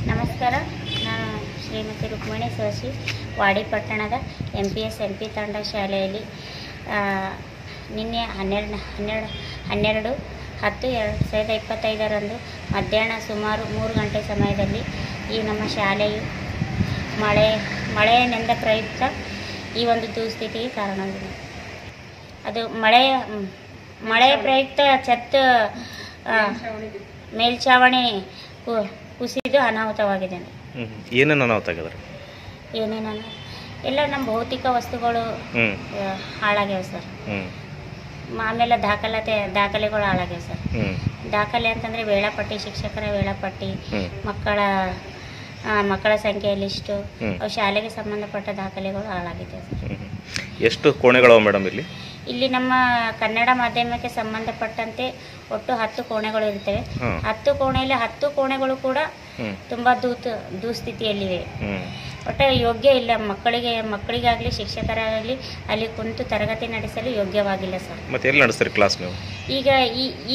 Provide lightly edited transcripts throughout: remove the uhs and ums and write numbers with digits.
ನಮಸ್ಕಾರ, ನಾನು ಶ್ರೀಮತಿ ರುಕ್ಮಿಣಿ ಸೋಶಿ, ವಾಡಿ ಪಟ್ಟಣದ MPS LP ತಂಡ ಶಾಲೆಯಲ್ಲಿ ನಿನ್ನೆ 12/10/2025 ಮಧ್ಯಾಹ್ನ ಸುಮಾರು 3 ಗಂಟೆ ಸಮಯದಲ್ಲಿ ಈ ನಮ್ಮ ಶಾಲೆಯು ಮಳೆಯಿಂದ ಪ್ರಯುಕ್ತ ಈ ಒಂದು ದುಸ್ಥಿತಿಗೆ ಕಾರಣವಾಗಿದೆ. ಅದು ಮಳೆಯ ಪ್ರಯುಕ್ತ ಛತ್ ಮೇಲ್ಛಾವಣಿ ಕುಸಿದು ಅನಾಹುತವಾಗಿದೆ. ಏನೇನು ಅನಾಹುತ ಆಗಿದೆ? ಎಲ್ಲ ನಮ್ಮ ಭೌತಿಕ ವಸ್ತುಗಳು ಹಾಳಾಗ್ಯಾವ ಸರ್. ಆಮೇಲೆ ದಾಖಲೆಗಳು ಹಾಳಾಗ್ಯಾವ ಸರ್. ದಾಖಲೆ ಅಂತಂದರೆ ವೇಳಾಪಟ್ಟಿ, ಶಿಕ್ಷಕರ ವೇಳಾಪಟ್ಟಿ, ಮಕ್ಕಳ ಸಂಖ್ಯೆ ಲಿಸ್ಟು, ಅವು ಶಾಲೆಗೆ ಸಂಬಂಧಪಟ್ಟ ದಾಖಲೆಗಳು ಹಾಳಾಗಿದೆ ಸರ್. ಎಷ್ಟು ಕೋಣೆಗಳು ಮೇಡಮ್ ಇಲ್ಲಿ ನಮ್ಮ ಕನ್ನಡ ಮಾಧ್ಯಮಕ್ಕೆ ಸಂಬಂಧಪಟ್ಟಂತೆ ಒಟ್ಟು 10 ಕೋಣೆಗಳು ಇರ್ತವೆ. 10 ಕೋಣೆಯಲ್ಲಿ 10 ಕೋಣೆಗಳು ಕೂಡ ತುಂಬಾ ದುಸ್ಥಿತಿಯಲ್ಲಿವೆ. ಒಟ್ಟು ಯೋಗ್ಯ ಇಲ್ಲ. ಮಕ್ಕಳಿಗಾಗಲಿ ಶಿಕ್ಷಕರಾಗಲಿ ಅಲ್ಲಿ ಕುಂತು ತರಗತಿ ನಡೆಸಲು ಯೋಗ್ಯವಾಗಿಲ್ಲ ಸರ್. ಮತ್ತೆ ಎಲ್ಲಿ ನಡೆಸ್ತಾರೆ ಕ್ಲಾಸ್ ನೀವು? ಈಗ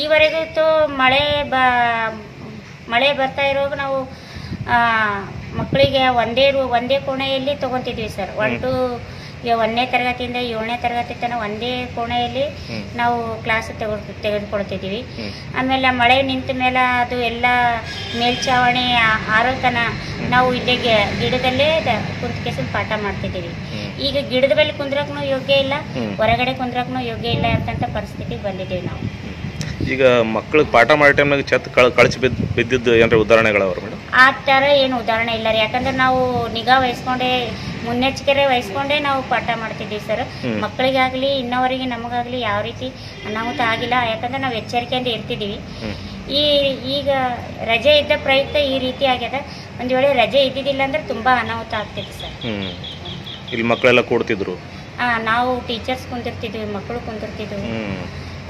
ಈವರೆಗೂ ಮಳೆ ಬರ್ತಾ ಇರುವಾಗ ನಾವು ಮಕ್ಕಳಿಗೆ ಒಂದೇ ಕೋಣೆಯಲ್ಲಿ ತಗೊಂತಿದ್ವಿ ಸರ್. 1ನೇ ತರಗತಿಯಿಂದ 7ನೇ ತರಗತಿ ತನಕ ಒಂದೇ ಕೋಣೆಯಲ್ಲಿ ನಾವು ಕ್ಲಾಸ್ ತೆಗೆದುಕೊಳ್ತಿದ್ದೀವಿ. ಆಮೇಲೆ ಮಳೆ ನಿಂತ ಮೇಲೆ ಅದು ಎಲ್ಲ ಮೇಲ್ಛಾವಣಿ ಆರೋತನ ನಾವು ಇಲ್ಲೇ ಗಿಡದಲ್ಲೇ ಕುಂತ್ಕೇಸಿ ಪಾಠ ಮಾಡ್ತಿದ್ದೀವಿ. ಈಗ ಗಿಡದ ಮೇಲೆ ಕುಂದ್ರಕ್ಕೂ ಯೋಗ್ಯ ಇಲ್ಲ, ಹೊರಗಡೆ ಕುಂದ್ರಕ್ಕೂ ಯೋಗ್ಯ ಇಲ್ಲ ಅಂತಂತ ಪರಿಸ್ಥಿತಿಗೆ ಬಂದಿದ್ದೀವಿ ನಾವು. ಈಗ ಮಕ್ಕಳಿಗೆ ಪಾಠ ಮಾಡೋ ಟೈಮ್ನಾಗ ಛತ್ ಕಳಚಿ ಬಿದ್ದಿದ್ದು ಏನಾರ ಉದಾಹರಣೆಗಳವ್ರು ಮೇಡಮ್? ಆ ಥರ ಏನು ಉದಾಹರಣೆ ಇಲ್ಲ ರೀ. ಯಾಕಂದ್ರೆ ನಾವು ನಿಗಾ ವಹಿಸ್ಕೊಂಡೇ, ಮುನ್ನೆಚ್ಚರಿಕೆ ವಹಿಸ್ಕೊಂಡೇ ನಾವು ಪಾಠ ಮಾಡ್ತಿದ್ದೀವಿ ಸರ್. ಮಕ್ಕಳಿಗಾಗಲಿ ಇನ್ನವರಿಗೆ ನಮಗಾಗಲಿ ಯಾವ ರೀತಿ ಅನಾಹುತ ಆಗಿಲ್ಲ. ಯಾಕಂದ್ರೆ ನಾವು ಎಚ್ಚರಿಕೆಯಿಂದ ಇರ್ತಿದ್ದೀವಿ. ಈಗ ರಜೆ ಇದ್ದ ಪ್ರಯುಕ್ತ ಈ ರೀತಿ ಆಗ್ಯದ. ಒಂದು ವೇಳೆ ರಜೆ ಇದ್ದಿದ್ದಿಲ್ಲ ಅಂದ್ರೆ ತುಂಬ ಅನಾಹುತ ಆಗ್ತಿತ್ತು ಸರ್. ಇಲ್ಲಿ ಮಕ್ಕಳೆಲ್ಲ ಕೂಡ್ತಿದ್ರು? ನಾವು ಟೀಚರ್ಸ್ ಕುಂತಿರ್ತಿದ್ವಿ, ಮಕ್ಕಳು ಕುಂತಿರ್ತಿದ್ವಿ,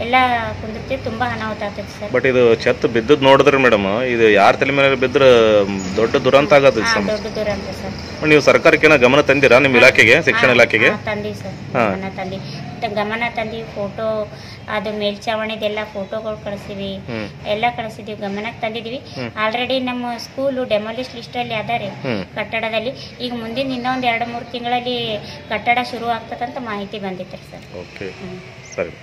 ಎಲ್ಲ ಕುಂದಿರ್ತೀವಿ. ತುಂಬಾ ಅನಾಹುತ ಆಗ್ತದೆ ಸರ್. ಬಟ್ ಇದು ಛತ್ ಬಿದ್ದದ್ ನೋಡಿದ್ರೆ ಮೇಡಮ್, ಇದು ಯಾರ ತಲೆ ಮೇಲೆ ಬಿದ್ರೆ ದೊಡ್ಡ ದುರಂತ ಆಗೋದು. ದೊಡ್ಡ ದುರಂತ ಸರ್. ನೀವು ಸರ್ಕಾರಕ್ಕೆ ಏನೋ ಗಮನ ತಂದಿರಾ? ನಿಮ್ಮ ಇಲಾಖೆಗೆ, ಶಿಕ್ಷಣ ಇಲಾಖೆಗೆ? ತಂದೀವಿ ಸರ್, ಗಮನ ತಂದಿ. ಫೋಟೋ, ಅದು ಮೇಲ್ಛಾವಣಿದೆಲ್ಲ ಫೋಟೋಗಳು ಕಳಿಸಿವಿ, ಎಲ್ಲ ಕಳಿಸಿದೀವಿ, ಗಮನಕ್ಕೆ ತಂದಿದೀವಿ. ಆಲ್ರೆಡಿ ನಮ್ಮ ಸ್ಕೂಲು ಡೆಮಾಲಿಷ್ ಲಿಸ್ಟ್ ಅಲ್ಲಿ ಅದಾರೆ ಕಟ್ಟಡದಲ್ಲಿ. ಈಗ ಮುಂದಿನ ಇನ್ನೊಂದು 2-3 ತಿಂಗಳಲ್ಲಿ ಕಟ್ಟಡ ಶುರು ಆಗ್ತದಂತ ಮಾಹಿತಿ ಬಂದಿತ್ತು ಸರ್. ಓಕೆ, ಸರಿ.